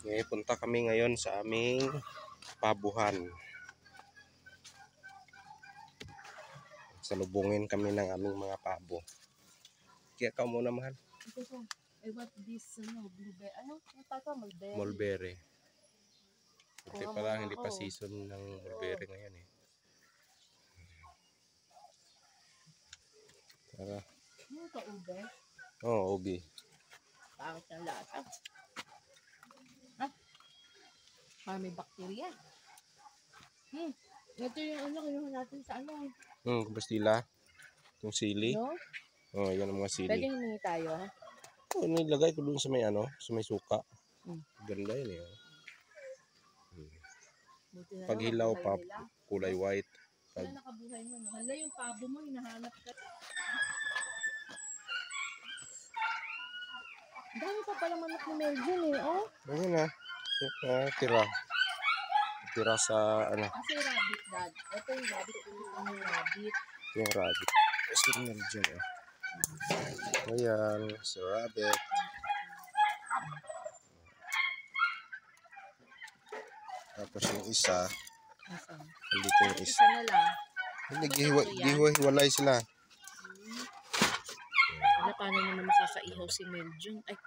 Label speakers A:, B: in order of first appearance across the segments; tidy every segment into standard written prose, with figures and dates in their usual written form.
A: Okay, punta kami ngayon sa aming pabuhan. Salubungin kami ng aming mga pabo. Kaya ka muna, mahal.
B: I want this, blueberry. Ano? Mulberry.
A: Mulberry. Buti pa lang, hindi pa season ng mulberry ngayon eh. Tara.
B: Ano ito, ube?
A: Oo, ubi.
B: Pangit ng lasa. May bakterya. Ito yung kinuha natin sa
A: Pastila. Yung sili.
B: No?
A: Oh, yan ang mga sili.
B: Pwede humingi tayo.
A: Oh, nilagay ko dun sa may sa may suka. Ganda yun eh. Pag hilaw pa, kulay white.
B: Wala nakabuhay mo. Hala yung pabo mo, hinahanap ka. Dami pa pala manok ni Melvin eh, oh.
A: Ayun na. Tira. Tira sa
B: Kasi rabbit, Dad. Ito yung rabbit. Yung rabbit.
A: Yung rabbit. Kasi meron dyan eh. Ayan, sa rabbit. Tapos yung isa. Nandito yung isa.
B: Isa na lang.
A: Hindi, gihiwa-hiwalay sila.
B: Wala, paano naman makakaihaw si Meljun? Ay.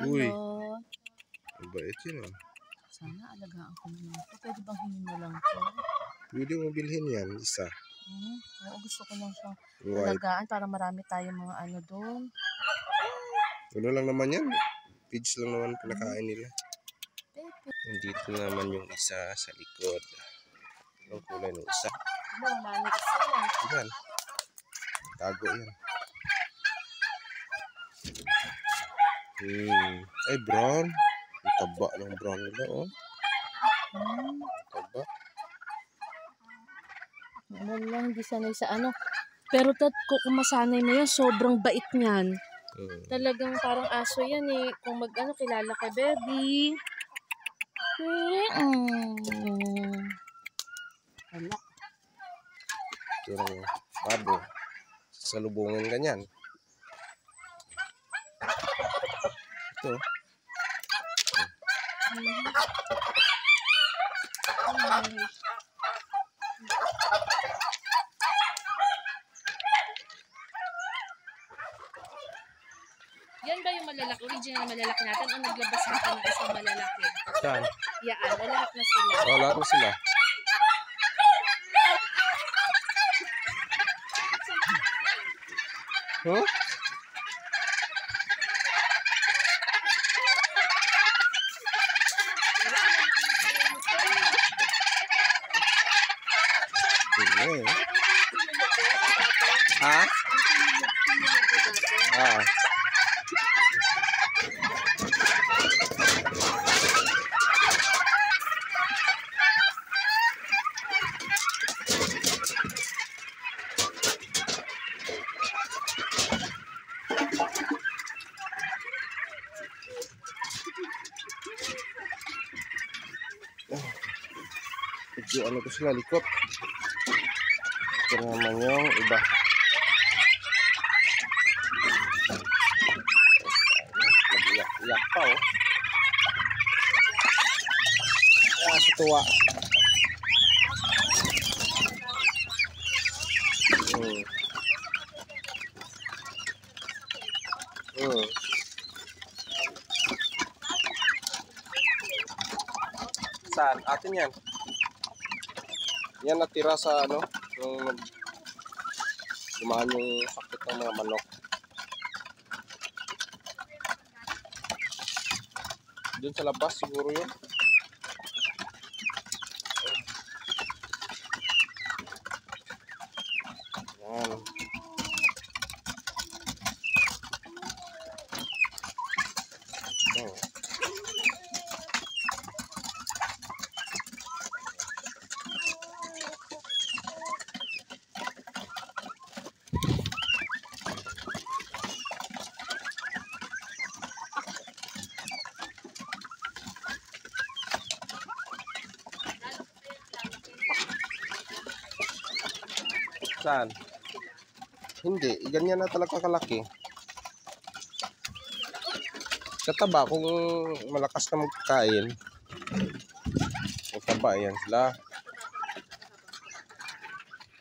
A: Uy.
B: Hello.
A: Mabait yun ah.
B: Sana alagaan ko naman ito. Pwede bang hingin na lang ito?
A: Pwede mo bilhin yan, isa.
B: Oo, gusto ko lang siyang
A: White.
B: alagaan para marami tayong mga doon.
A: Ano lang naman yan. Pigs lang naman pinakain nila. Nandito naman yung isa sa likod. Anong kulay ng isa?
B: Wala na isa yan.
A: Yan. Tago yan. Ay, brown. Ang taba ng brown nila, oh. Taba.
B: Ano lang, hindi sanay sa Pero kung masanay mo yan, sobrang bait niyan. Talagang parang aso yan eh. Kung kilala ka, baby. Hala.
A: Ito lang yung pabo. Salubungin ganyan. Ito.
B: Yan ba yung malalaki? Original malalaki natin o naglabas natin ng isang malalaki?
A: Saan?
B: Yan, lahat na sila.
A: Oh, lahat na sila. Huh? Ha? Medyo ko sila likot. Ito naman yung iba. Nag-iyak pa oh. Si tuwa. Saan? Atin yan. Yan natira sa yung dumaan yung sakit ng mga manok. Doon sa labas siguro yun. Yan. Saan? Hindi, ganyan na talaga kalaki. Sa taba, kung malakas na magkain, sa taba, yan sila.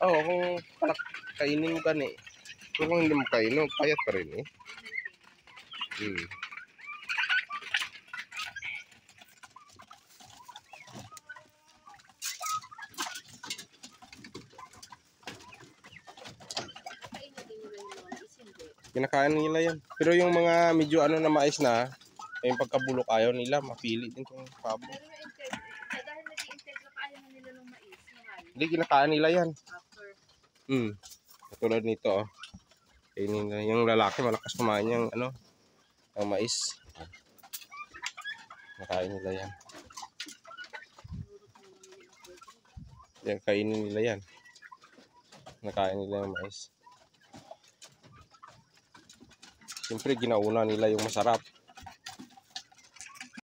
A: Oo, kung kainin mo gani. Kung hindi mo kainin, payat pa rin eh. Kinakain nila yan. Pero yung mga medyo ano na mais na, yung pagkabulok ayaw nila, mapili din itong pabo.
B: Pero dahil nag-i-integra pa ayaw na nila ng mais.
A: Hindi, kinakain nila yan.
B: After.
A: Katulad nito, oh. Yung lalaki malakas kumain yung ano, ang mais. Nakain nila yan. Yan, kainin nila yan. Nakain nila yung mais. Siyempre, ginauna nila yung masarap.